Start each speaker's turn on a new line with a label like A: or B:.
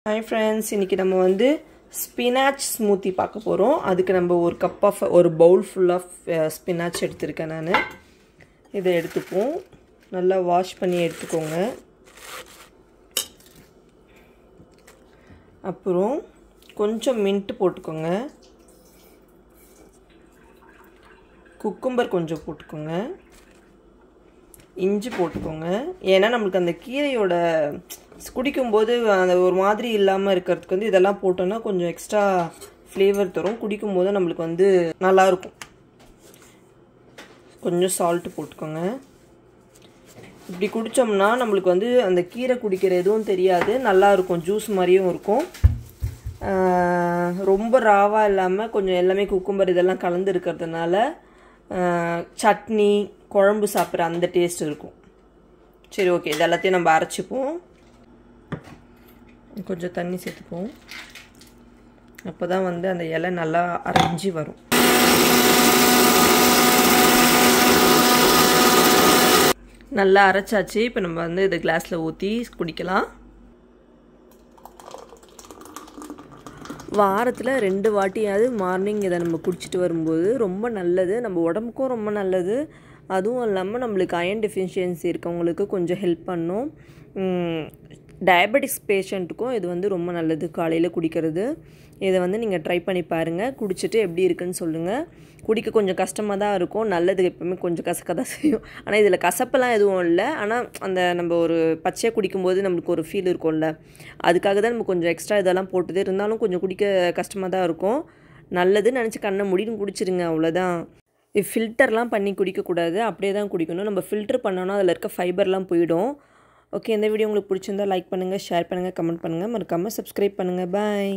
A: Hi friends, இன்னைக்கு நம்ம வந்து spinach smoothie பார்க்க போறோம். அதுக்கு நம்ம ஒரு bowl full of spinach எடுத்துர்க்கேன் நான். இதை எடுத்துப்போம். நல்லா வாஷ் பண்ணி எடுத்துக்கோங்க. அப்புறம் கொஞ்சம் மின்ட் போட்டுக்கோங்க. குக்கும்பர் கொஞ்சம் போட்டுக்கோங்க. இஞ்சி போட்டுக்கோங்க. ஏன்னா நமக்கு அந்த கீரையோட குடிக்கும்போது அந்த ஒரு மாதிரி இல்லாமல் இருக்கிறதுக்கு வந்து இதெல்லாம் போட்டோன்னா கொஞ்சம் எக்ஸ்ட்ரா ஃப்ளேவர் தரும். குடிக்கும்போது நம்மளுக்கு வந்து நல்லாயிருக்கும். கொஞ்சம் சால்ட்டு போட்டுக்கோங்க. இப்படி குடித்தோம்னா நம்மளுக்கு வந்து அந்த கீரை குடிக்கிற எதுவும் தெரியாது, நல்லாயிருக்கும், ஜூஸ் மாதிரியும் இருக்கும். ரொம்ப ராவாக இல்லாமல் கொஞ்சம் எல்லாமே குக்கும்பர் இதெல்லாம் கலந்து இருக்கிறதுனால சட்னி குழம்பு சாப்பிட்ற அந்த டேஸ்ட் இருக்கும். சரி, ஓகே, இது எல்லாத்தையும் நம்ம அரைச்சிப்போம். கொஞ்சம் தண்ணி சேர்த்துப்போம். அப்போ தான் வந்து அந்த இலை நல்லா அரைஞ்சி வரும். நல்லா அரைச்சாச்சு. இப்போ நம்ம வந்து இதை கிளாஸில் ஊற்றி குடிக்கலாம். வாரத்தில் 2 வாட்டியாவது மார்னிங் இதை நம்ம குடிச்சிட்டு வரும்போது ரொம்ப நல்லது, நம்ம உடம்புக்கும் ரொம்ப நல்லது. அதுவும் இல்லாமல் நம்மளுக்கு அயர்ன் டெஃபிஷியன்சி இருக்கவங்களுக்கு கொஞ்சம் ஹெல்ப் பண்ணும். டயபெட்டிக்ஸ் பேஷண்ட்டுக்கும் இது வந்து ரொம்ப நல்லது காலையில் குடிக்கிறது. இதை வந்து நீங்கள் ட்ரை பண்ணி பாருங்கள். குடிச்சிட்டு எப்படி இருக்குன்னு சொல்லுங்கள். குடிக்க கொஞ்சம் கஷ்டமாக தான் இருக்கும், நல்லது எப்பவுமே கொஞ்சம் கசக்க தான் செய்யும். ஆனால் இதில் கசப்பெல்லாம் எதுவும் இல்லை. ஆனால் அந்த நம்ம ஒரு பச்சையாக குடிக்கும்போது நம்மளுக்கு ஒரு ஃபீல் இருக்கும்ல, அதுக்காக தான் நம்ம கொஞ்சம் எக்ஸ்ட்ரா இதெல்லாம் போட்டது. இருந்தாலும் கொஞ்சம் குடிக்க கஷ்டமாக தான் இருக்கும். நல்லதுன்னு நினச்சி கண்ணை முடின்னு குடிச்சிருங்க, அவ்வளோதான். ஃபில்டர்லாம் பண்ணி குடிக்கக்கூடாது, அப்படியே தான் குடிக்கணும். நம்ம ஃபில்டர் பண்ணோன்னா அதில் இருக்க ஃபைபர்லாம் போயிடும். ஓகே, இந்த வீடியோ உங்களுக்கு பிடிச்சிருந்தா லைக் பண்ணுங்கள், ஷேர் பண்ணுங்கள், கமெண்ட் பண்ணுங்கள், மறக்காமல் சப்ஸ்கிரைப் பண்ணுங்கள். பாய்.